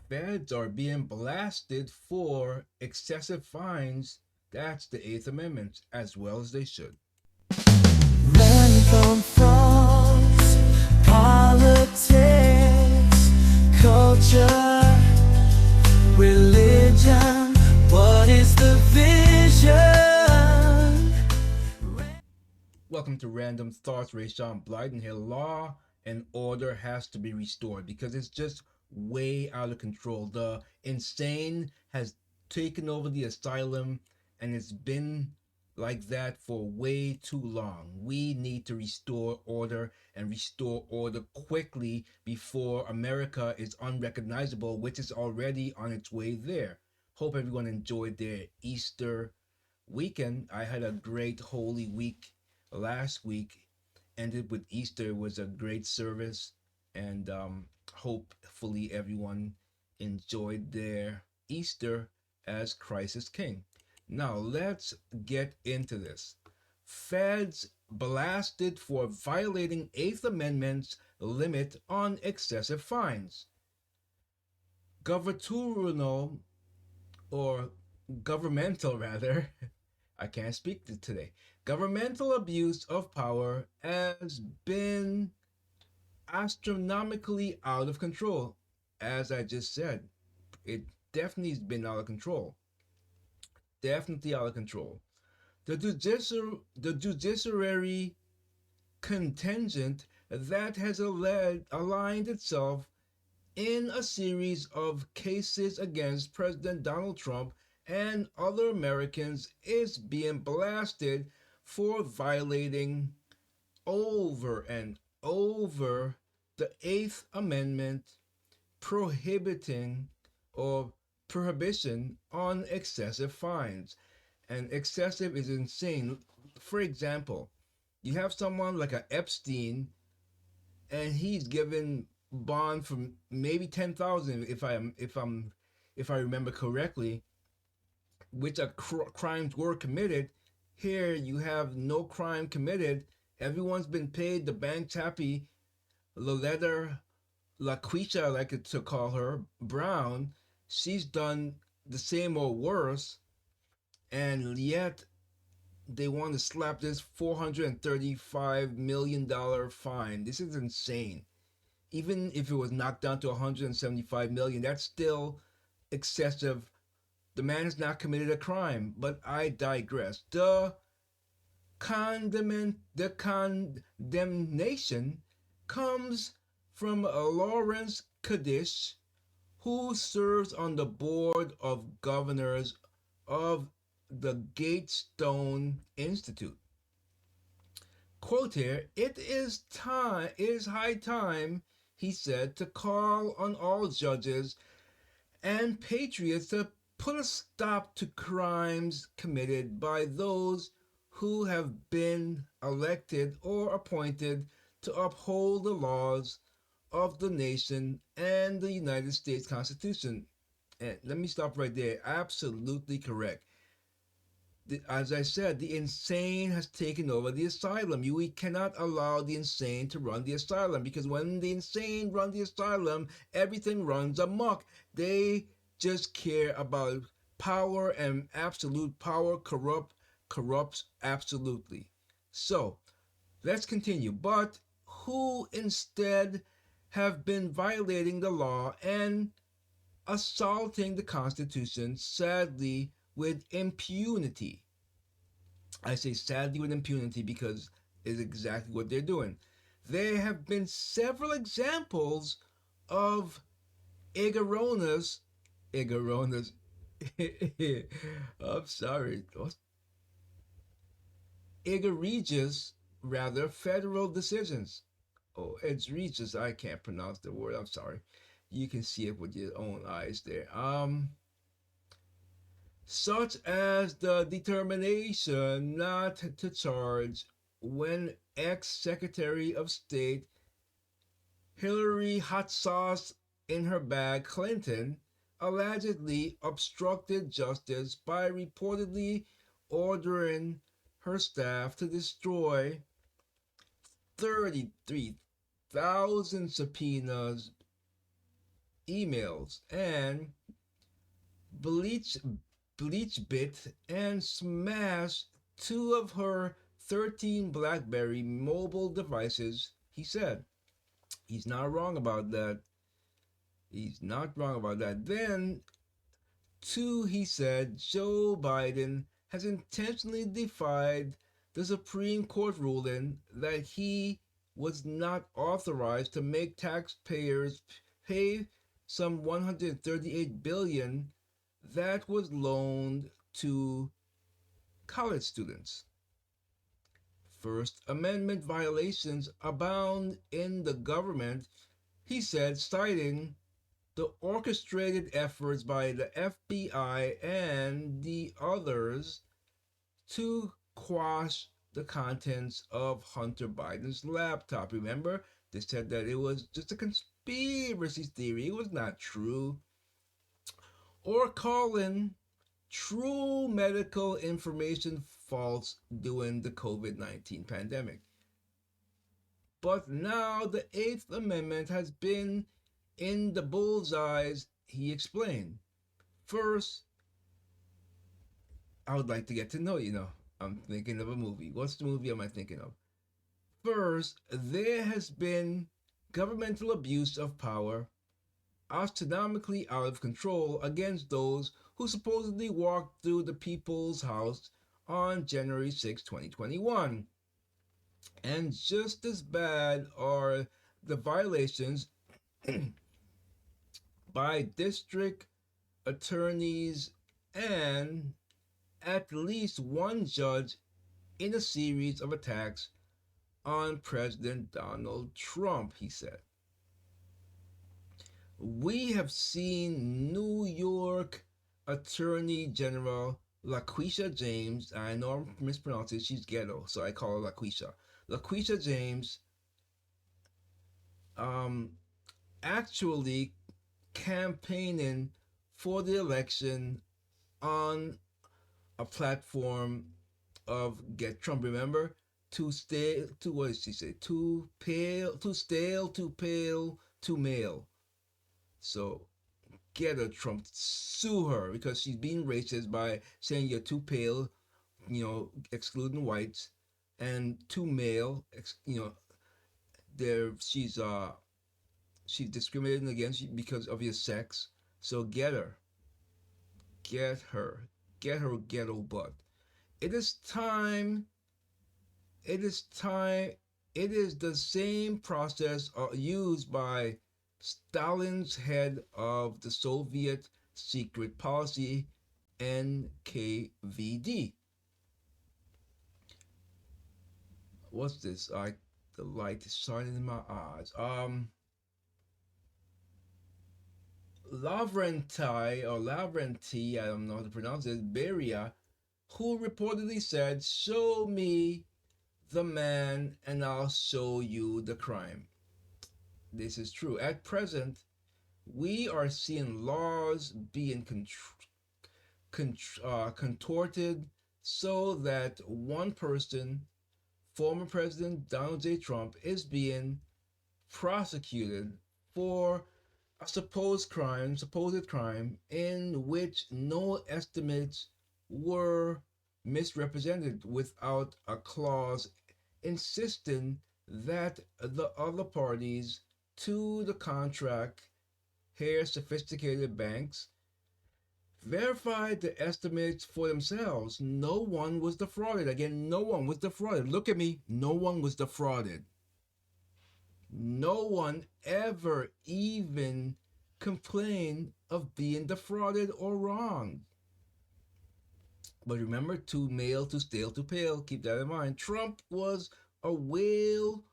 Feds are being blasted for excessive fines. That's the Eighth Amendment, as well as they should. Random thoughts, politics, culture, religion. What is the vision? Welcome to Random Thoughts. Rayshawn Blyden here. Law and order has to be restored because it's just way out of control. The insane has taken over the asylum, and it's been like that for way too long. We need to restore order and restore order quickly before America is unrecognizable, which is already on its way there. Hope everyone enjoyed their Easter weekend. I had a great Holy Week last week. Ended with Easter. It was a great service, and hopefully everyone enjoyed their Easter as Christ is King. Now let's get into this. Feds blasted for violating Eighth Amendment's limit on excessive fines. Governmental, or governmental rather, I can't speak today. Governmental abuse of power has been astronomically out of control. As I just said, it definitely has been out of control. Definitely out of control. The judiciary contingent that has aligned itself in a series of cases against President Donald Trump and other Americans is being blasted for violating over and over the Eighth Amendment prohibiting or prohibition on excessive fines. And excessive is insane. For example, you have someone like a Epstein, and he's given bond from maybe 10,000 if I remember correctly, which crimes were committed. Here you have no crime committed. Everyone's been paid. The bank's happy. Loletta LaQuisha, I like it to call her, Brown, she's done the same or worse, and yet they want to slap this $435 million fine. This is insane. Even if it was knocked down to 175 million, that's still excessive. The man has not committed a crime, but I digress. The condemnation comes from Lawrence Kadish, who serves on the board of governors of the Gatestone Institute. Quote here, it is high time, he said, to call on all judges and patriots to put a stop to crimes committed by those who have been elected or appointed to uphold the laws of the nation and the United States Constitution. And let me stop right there. Absolutely correct. As I said, the insane has taken over the asylum. We cannot allow the insane to run the asylum, because when the insane run the asylum, everything runs amok. They just care about power, and absolute power corrupts absolutely. So let's continue. But who instead have been violating the law and assaulting the Constitution, sadly, with impunity? I say sadly with impunity because it's exactly what they're doing. There have been several examples of egregious, egregious, I'm sorry, egregious, rather, federal decisions. Oh, egregious, I can't pronounce the word, I'm sorry. You can see it with your own eyes there. Such as the determination not to charge when ex-Secretary of State Hillary Hot Sauce in her bag Clinton allegedly obstructed justice by reportedly ordering her staff to destroy 33,000 subpoenas emails and bleach BleachBit and smashed two of her 13 BlackBerry mobile devices, he said. He's not wrong about that. He's not wrong about that. Then, two, he said, Joe Biden has intentionally defied the Supreme Court ruling that he was not authorized to make taxpayers pay some 138 billion that was loaned to college students. First Amendment violations abound in the government, he said, citing the orchestrated efforts by the FBI and the others to quash the contents of Hunter Biden's laptop. Remember, they said that it was just a conspiracy theory, it was not true. Or calling true medical information false during the COVID-19 pandemic. But now the Eighth Amendment has been in the bullseyes, he explained. First, I would like to get to know you. I'm thinking of a movie. What's the movie am I thinking of? First, there has been governmental abuse of power, astronomically out of control, against those who supposedly walked through the People's House on January 6, 2021. And just as bad are the violations by district attorneys and at least one judge in a series of attacks on President Donald Trump, he said. We have seen New York Attorney General LaQuisha James, I know I'm mispronouncing it, she's ghetto, so I call her LaQuisha. LaQuisha James actually campaigning for the election on a platform of Get Trump. Remember, what did she say? Too stale, too pale, too male. So get her, Trump, sue her because she's being racist by saying you're too pale, excluding whites, and too male, she's discriminating against you because of your sex. So get her, get her ghetto butt. It is time. It is the same process used by Stalin's head of the Soviet secret policy, NKVD. What's this? The light is shining in my eyes. Lavrenti, I don't know how to pronounce it, Beria, who reportedly said, "Show me the man and I'll show you the crime." This is true. At present, we are seeing laws being contorted so that one person, former President Donald J. Trump, is being prosecuted for a supposed crime in which no estimates were misrepresented, without a clause insisting that the other parties to the contract, here sophisticated banks, verified the estimates for themselves. No one was defrauded. Again, no one was defrauded. Look at me. No one was defrauded. No one ever even complained of being defrauded or wronged. But remember, too male, too stale, too pale. Keep that in mind. Trump was a whale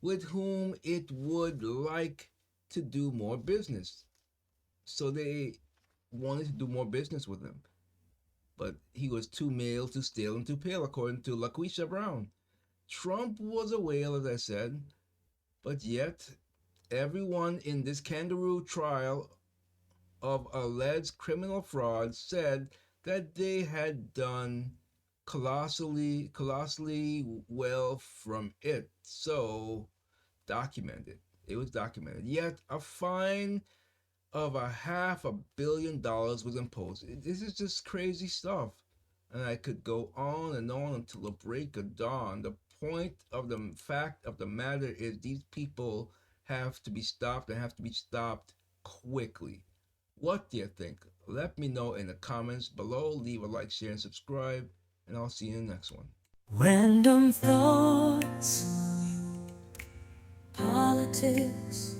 with whom it would like to do more business. So they wanted to do more business with him. But he was too male, too stale, and too pale, according to LaQuisha Brown. Trump was a whale, as I said, but yet everyone in this kangaroo trial of alleged criminal fraud said that they had done colossally well from it. So documented. It was documented. Yet a fine of $500 million was imposed. This is just crazy stuff. And I could go on and on until the break of dawn. The point of the fact of the matter is these people have to be stopped and have to be stopped quickly. What do you think? Let me know in the comments below. Leave a like, share, and subscribe. And I'll see you in the next one. Random thoughts, politics.